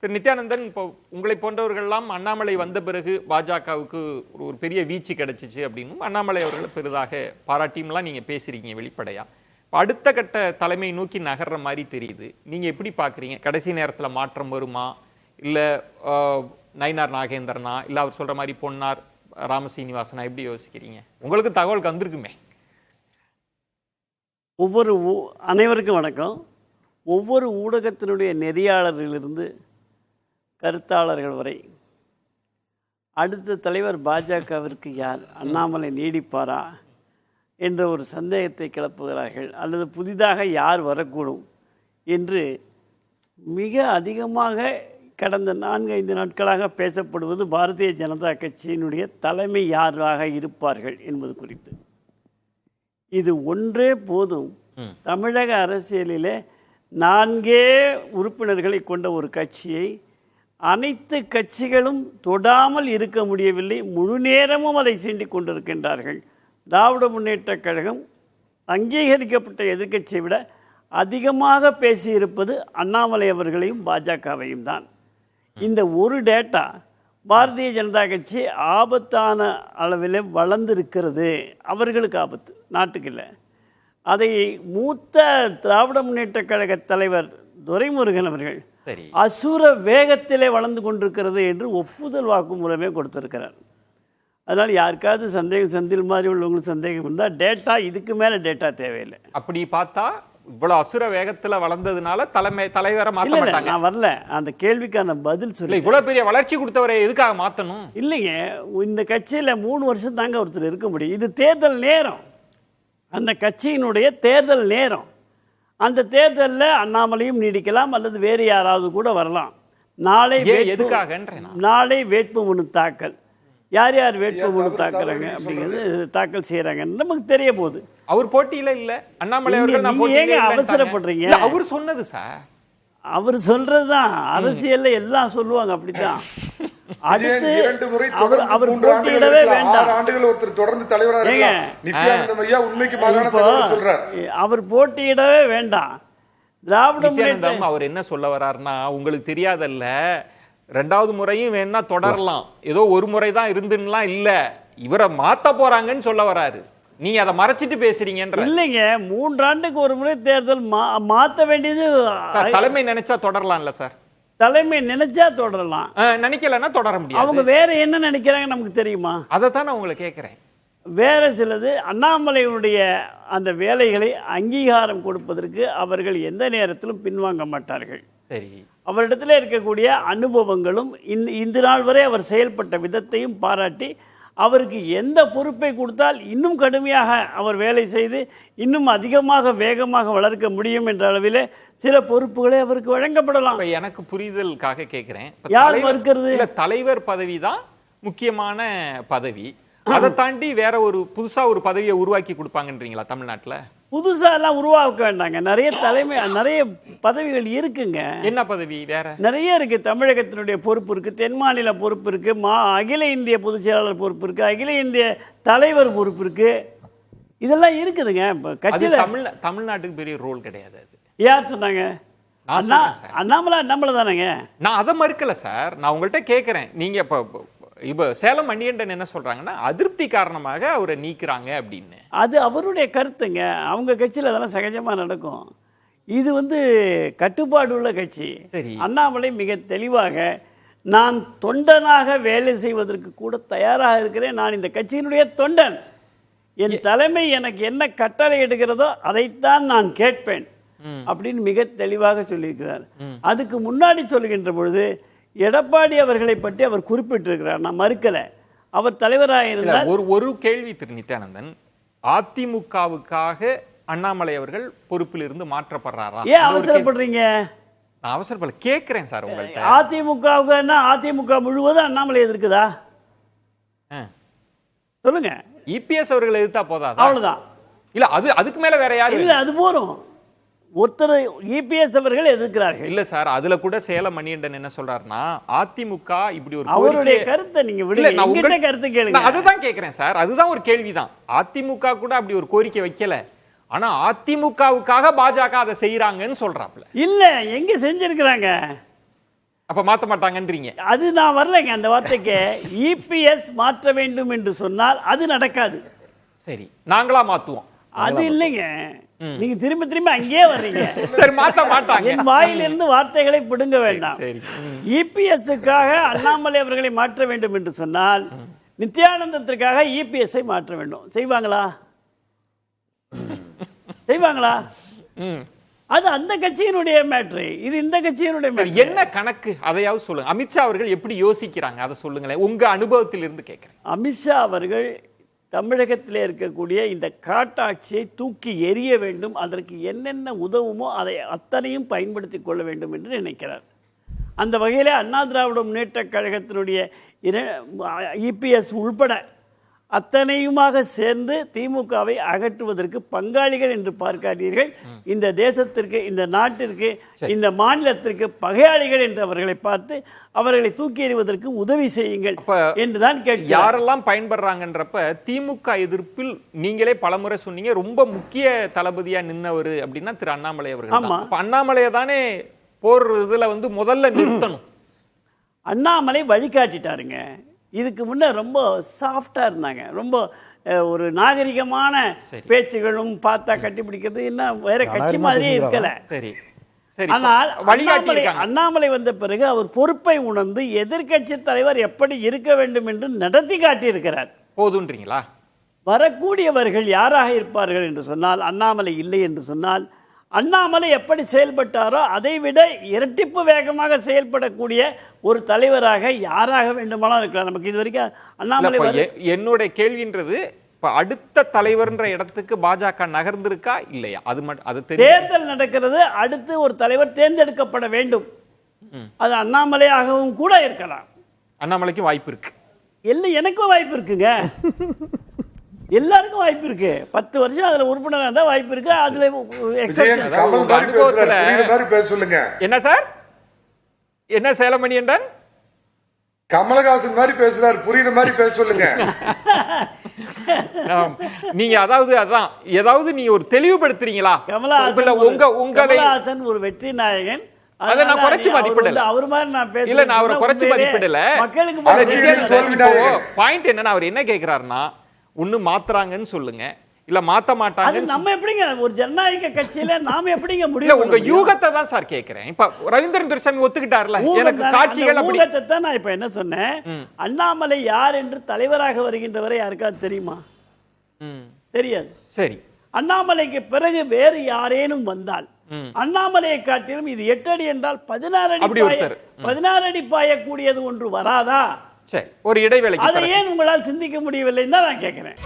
திரு நித்யானந்தன், இப்போ உங்களை போன்றவர்கள்லாம் அண்ணாமலை வந்த பிறகு பாஜகவுக்கு ஒரு பெரிய வீச்சு கிடைச்சிச்சு அப்படின்னு அண்ணாமலை அவர்கள் பெரிதாக பாராட்டியும்லாம் நீங்க பேசுறீங்க வெளிப்படையா. அடுத்த கட்ட தலைமை நோக்கி நகர்ற மாதிரி தெரியுது. நீங்க எப்படி பாக்குறீங்க? கடைசி நேரத்துல மாற்றம் வருமா, இல்ல நயினார் நாகேந்திரனா, இல்ல அவர் சொல்ற மாதிரி பொன்னார் ராமசீனிவாசனா, எப்படி யோசிக்கிறீங்க? உங்களுக்கு தகவல் வந்திருக்குமே. அனைவருக்கும் வணக்கம். ஒவ்வொரு ஊடகத்தினுடைய நெறியாளர்களிலிருந்து கருத்தாளர்கள் வரை அடுத்த தலைவர் பாஜகவிற்கு யார், அண்ணாமலை நீடிப்பாரா என்ற ஒரு சந்தேகத்தை கிளப்புகிறார்கள். அல்லது புதிதாக யார் வரக்கூடும் என்று மிக அதிகமாக கடந்த 4-5 நாட்களாக பேசப்படுவது பாரதிய ஜனதா கட்சியினுடைய தலைமை யாராக இருப்பார்கள் என்பது குறித்து. இது ஒன்றே போதும். தமிழக அரசியலிலே 4 உறுப்பினர்களை கொண்ட ஒரு கட்சியை அனைத்து கட்சிகளும் தொடாமல் இருக்க முடியவில்லை. முழு நேரமும் அதை சீண்டிக் கொண்டிருக்கின்றார்கள். திராவிட முன்னேற்றக் கழகம் அங்கீகரிக்கப்பட்ட எதிர்க்கட்சியை விட அதிகமாக பேசியிருப்பது அண்ணாமலை அவர்களையும் பாஜகவையும் தான். இந்த ஒரு டேட்டா பாரதிய ஜனதா கட்சி ஆபத்தான அளவில் வளர்ந்திருக்கிறது. அவர்களுக்கு ஆபத்து, நாட்டுக்கு இல்லை. அதை மூத்த திராவிட முன்னேற்ற கழக தலைவர் துரைமுருகன் அவர்கள் அசுர வேகத்திலே வளர்ந்து கொண்டிருக்கிறது என்று ஒப்புதல் வாக்குமூலமே கொடுத்திருக்கிறார். அதனால் யாருக்காவது சந்தேகம், செந்தில் மாதிரி உள்ளவங்களுக்கு சந்தேகம் இருந்தால் டேட்டா, இதுக்கு மேலே டேட்டா தேவையில்லை. அப்படி பார்த்தா இவ்வளவு அசுர வேகத்துல வளர்ந்ததுனால தலைவரை மாத்த மாட்டாங்க. நான் வரல, அந்த கேள்விக்கான பதில் சொல்லி. இவ்வளவு பெரிய வளர்ச்சி கொடுத்தவரை எதுக்காக மாத்தணும்? இல்லைங்க, இந்த கட்சியில 3 வருஷம் தாங்க ஒருத்தர் இருக்க முடியும். இது தேர்தல் நேரம், அந்த கட்சியினுடைய தேர்தல் நேரம். அந்த தேர்தலில் அண்ணாமலையும் நீடிக்கலாம், அல்லது வேறு யாராவது கூட வரலாம். நாளை வேட்புமனு தாக்கல். யார் யார் வேட்புமனு தாக்குறாங்க அப்படிங்கிறது தாக்கல் செய்யறாங்கன்னு நமக்கு தெரிய போகுது. அவர் போட்டியில இல்ல, அண்ணாமலை ஏங்க அவசரப்படுறீங்க? அவர் சொன்னது சார், அவர் சொல்றதுதான். அரசியல்ல எல்லாம் சொல்லுவாங்க, அப்படித்தான். அடுத்து அவர் போட்டியிடவே வேண்டாம். ஒருத்தர் தொடர்ந்து தலைவராக அவர் போட்டியிடவே வேண்டாம். திராவிட முன்னேற்றம் அவர் என்ன சொல்ல வர்றாருன்னா, உங்களுக்கு தெரியாதல்ல, 2வது முறையும் வேணா தொடரலாம், ஏதோ ஒரு முறை தான் இருந்துலாம் இல்ல, இவரை மாத்த போறாங்கன்னு சொல்ல வராரு. நீங்க அதை மறைச்சிட்டு பேசுறீங்கன்ற. இல்லைங்க, 3 ஆண்டுக்கு ஒரு முறை தேர்தல் மாத்த வேண்டியது தலைமை நினைச்சா தொடரலாம்ல சார். தலைமை நினைச்சா தொடரலாம், நினைக்கலன்னா தொடர முடியாது. அவங்க வேற என்ன நினைக்கிறாங்க நமக்கு தெரியுமா? அதை தான் நான் உங்களை கேட்கிறேன். வேற சிலது அண்ணாமலையினுடைய அந்த வேலைகளை அங்கீகாரம் கொடுப்பதற்கு அவர்கள் எந்த நேரத்திலும் பின்வாங்க மாட்டார்கள். சரி, அவரிடத்தில் இருக்கக்கூடிய அனுபவங்களும் இந்த நாள் வரை அவர் செயல்பட்ட விதத்தையும் பாராட்டி அவருக்கு எந்த பொறுப்பை கொடுத்தால் இன்னும் கடுமையாக அவர் வேலை செய்து இன்னும் அதிகமாக வேகமாக வளர்க்க முடியும் என்ற அளவில் சில பொறுப்புகளை அவருக்கு வழங்கப்படலாம். எனக்கு புரிதலுக்காக கேட்கிறேன். யார் மறுக்கிறது? தலைவர் பதவி தான் முக்கியமான பதவி. அதை தாண்டி வேற ஒரு புதுசா ஒரு பதவியை உருவாக்கி கொடுப்பாங்கன்றீங்களா? தமிழ்நாட்டுல புதுசா எல்லாம் உருவாக்க வேண்டாங்க. நிறைய பதவிகள் இருக்குங்க. என்ன பதவி? வேற நிறைய இருக்கு. தமிழகத்தினுடைய பொறுப்பு இருக்கு, தென் மாநில பொறுப்பு இருக்கு, அகில இந்திய பொதுச் செயலாளர் பொறுப்பு இருக்கு, அகில இந்திய தலைவர் பொறுப்பு இருக்கு. இதெல்லாம் இருக்குதுங்க. கட்சியில தமிழ்நாட்டுக்கு பெரிய ரோல் கிடையாது. அது யார் சொன்னாங்க? அண்ணாமலை தானேங்க. நான் அதை மறுக்கல சார். நான் உங்கள்கிட்ட கேட்கிறேன், நீங்க இப்ப சேலம் மணிகண்டன் என்ன சொல்றாங்கன்னா, அதிருப்தி காரணமாக அவரை நீக்கிறாங்க அப்படின்னு. அது அவருடைய கருத்துங்க. அவங்க கட்சியில் அதெல்லாம் சகஜமா நடக்கும். இது கட்டுப்பாடு உள்ள கட்சி. அண்ணாமலை மிக தெளிவாக, நான் தொண்டனாக வேலை செய்வதற்கு கூட தயாராக இருக்கிறேன், நான் இந்த கட்சியினுடைய தொண்டன், என் தலைமை எனக்கு என்ன கட்டளை எடுக்கிறதோ அதைத்தான் நான் கேட்பேன் அப்படின்னு மிக தெளிவாக சொல்லியிருக்கிறார். அதுக்கு முன்னாடி சொல்லுகின்ற பொழுது எடப்பாடி அவர்களை பற்றி அவர் குறிப்பிட்டிருக்கிறார். நான் மறுக்கல, அவர் தலைவராக இருந்தார். ஒரு கேள்வி திரு நித்யானந்தன், அதிமுகவுக்காக அண்ணாமலை அவர்கள் பொறுப்பில் இருந்து மாற்றப்படுறாரா? ஏன் அவசரப்படுறீங்க? நான் அவசரப்படல, கேட்கிறேன் சார் உங்கள்கிட்ட. அதிமுகவுக்கு அதிமுக முழுவதும் அண்ணாமலை எதிர்க்குதா? சொல்லுங்க. இபிஎஸ் அவர்கள் எதிர்த்தா போதாதா? அவ்வளவுதான். இல்ல, அதுக்கு மேல வேற யாரும் இல்ல, அது போறோம். ஒருத்தர் இபிஎஸ் அவர்கள் எதிர்க்கிறார்கள். இல்ல சார், அதுல கூட சேலம் மணிகண்டன் என்ன சொல்றாருன்னா, அதிமுக இப்படி ஒரு அவருடைய கருத்தை நீங்க விடுங்க, கருத்து கேளுங்க. அதுதான் கேக்குறேன் சார், அதுதான் ஒரு கேள்விதான். அதிமுக கூட அப்படி ஒரு கோரிக்கை வைக்கல, ஆனா அதிமுகவுக்காக பாஜக அதை செய்யறாங்கன்னு சொல்றாப்ல. இல்ல, எங்க செஞ்சிருக்கிறாங்க? அப்ப மாத்த மாட்டாங்கன்றீங்க. அது நான் வரலைங்க அந்த வார்த்தைக்கு. இபிஎஸ் மாற்ற வேண்டும் என்று சொன்னால் அது நடக்காது. சரி, நாங்களா மாத்துவோம். அது இல்லைங்க, நீங்க திரும்ப திரும்ப அங்கேயே வர்றீங்க. சரி, மாத்த மாட்டாங்க. என் வாயிலிருந்து வார்த்தைகளை பிடுங்க வேண்டாம். சரி. இபிஎஸ்ஸுக்காக அண்ணாமலை அவர்களை மாற்ற வேண்டும் என்று சொன்னால் நித்யானந்தத்திற்காக இபிஎஸ்ஐ மாற்ற வேண்டும். செய்வாங்களா? செய்வாங்களா? அது அந்த கட்சியினுடைய மேட்ரு, இது இந்த கட்சியினுடைய மேட்ரு. என்ன கணக்கு அதையாவது சொல்லுங்க. அமித்ஷா அவர்கள் எப்படி யோசிக்கிறாங்க அதை சொல்லுங்களேன், உங்க அனுபவத்தில் இருந்து கேட்கிறேன். அமித்ஷா அவர்கள் தமிழகத்தில் இருக்கக்கூடிய இந்த காட்டாட்சியை தூக்கி எறிய வேண்டும், அதற்கு என்னென்ன உதவுமோ அதை அத்தனையும் பயன்படுத்தி கொள்ள வேண்டும் என்று நினைக்கிறார். அந்த வகையில் அண்ணா திராவிட முன்னேற்ற கழகத்தினுடைய இபிஎஸ் உள்பட அத்தனையுமாக சேர்ந்து திமுகவை அகற்றுவதற்கு பங்காளிகள் என்று பார்க்காதீர்கள். இந்த தேசத்திற்கு, இந்த நாட்டிற்கு, இந்த மாநிலத்திற்கு பகையாளிகள் என்று அவர்களை பார்த்து அவர்களை தூக்கி எறிவதற்கு உதவி செய்யுங்கள் என்றுதான் கேட்க. யாரெல்லாம் பயன்படுறாங்கன்றப்ப திமுக எதிர்ப்பில் நீங்களே பலமுறை சொன்னீங்க, ரொம்ப முக்கிய தளபதியா நின்னவர் அப்படின்னா திரு அண்ணாமலை அவர்கள். அண்ணாமலையை தானே போர் இதுல முதல்ல நிறுத்தணும். அண்ணாமலை வழிகாட்டிட்டாருங்க. இதுக்கு முன்ன ரொம்ப சாஃப்டா இருந்தாங்க, ரொம்ப ஒரு நாகரிகமான பேச்சுகளும் பார்த்தா கட்டிப்பிடிக்கிறது இன்னும் வேற கட்சி மாதிரியே இருக்கல. ஆனால் அண்ணாமலை வந்த பிறகு அவர் பொறுப்பை உணர்ந்து எதிர்கட்சி தலைவர் எப்படி இருக்க வேண்டும் என்று நடத்தி காட்டியிருக்கிறார். போதுன்றீங்களா? வரக்கூடியவர்கள் யாராக இருப்பார்கள் என்று சொன்னால், அண்ணாமலை இல்லை என்று சொன்னால், அண்ணாமலை எப்படி செயல்பட்டாரோ அதை விட இரட்டிப்பு வேகமாக செயல்படக்கூடிய ஒரு தலைவராக யாராக வேண்டுமானாலும் இருக்கலாம். நமக்கு இது வரைக்கும் அண்ணாமலை. என்னுடைய கேள்வின்றது, அடுத்த தலைவர்ன்ற இடத்துக்கு பாஜக நகர்ந்திருக்கா இல்லையா? அது தேர்தல் நடக்கிறது, அடுத்து ஒரு தலைவர் தேர்ந்தெடுக்கப்பட வேண்டும். அது அண்ணாமலையாகவும் கூட இருக்கலாம். அண்ணாமலைக்கும் வாய்ப்பு இருக்கு. இல்லை, எனக்கும் வாய்ப்பு இருக்குங்க. எல்லாருக்கும் வாய்ப்பு இருக்கு. 10 வருஷம் அதுல உறுப்பினராக இருந்தா வாய்ப்பு இருக்கு. அதுல என்ன சார், என்ன சேலமணி என்றான்? கமலஹாசன் மாதிரி பேசுறாரு, புரியுற மாதிரி பேச சொல்லுங்க. நீங்க அதான் ஏதாவது நீங்க ஒரு தெளிவுபடுத்துறீங்களா? கமலஹாசன் ஒரு வெற்றி நாயகன், அதை நான் குறைச்சு மதிப்பிடல. அவர் மாதிரி நான் பேசல. இல்ல, நான் அவரை குறைச்சு மதிப்பிடல. மக்களுக்கு பாயிண்ட் என்னன்னா, அவர் என்ன கேக்குறாருன்னா, ஒண்ணு மாத்துறாங்கன்னு சொல்லுங்க, இல்ல மாத்த மாட்டாங்க. நம்ம எப்படிங்க ஒரு ஜனநாயக கட்சியில நாம எப்படிங்க முடியும்? உங்க யூகத்தை தான் சார் கேக்குறேன். இப்ப ரவீந்திரன் துரைசாமி ஒத்துக்கிட்டார்ல, எனக்கு காட்சிகள் அப்படி. யூகத்தை தான் நான் இப்ப என்ன சொன்னேன். அண்ணாமலை யார் என்று தலைவராக வருகின்றவரை யாருக்காவது தெரியுமா? தெரியாது. சரி, அண்ணாமலைக்கு பிறகு வேறு யாரேனும் வந்தால், அண்ணாமலையை காட்டிலும் இது 8 அடி என்றால் 16 அடி பாயக்கூடியது ஒன்று வராதா? சரி, ஒரு இடைவேளை. அதை ஏன் உங்களால் சிந்திக்க முடியவில்லை தான் நான் கேட்கிறேன்.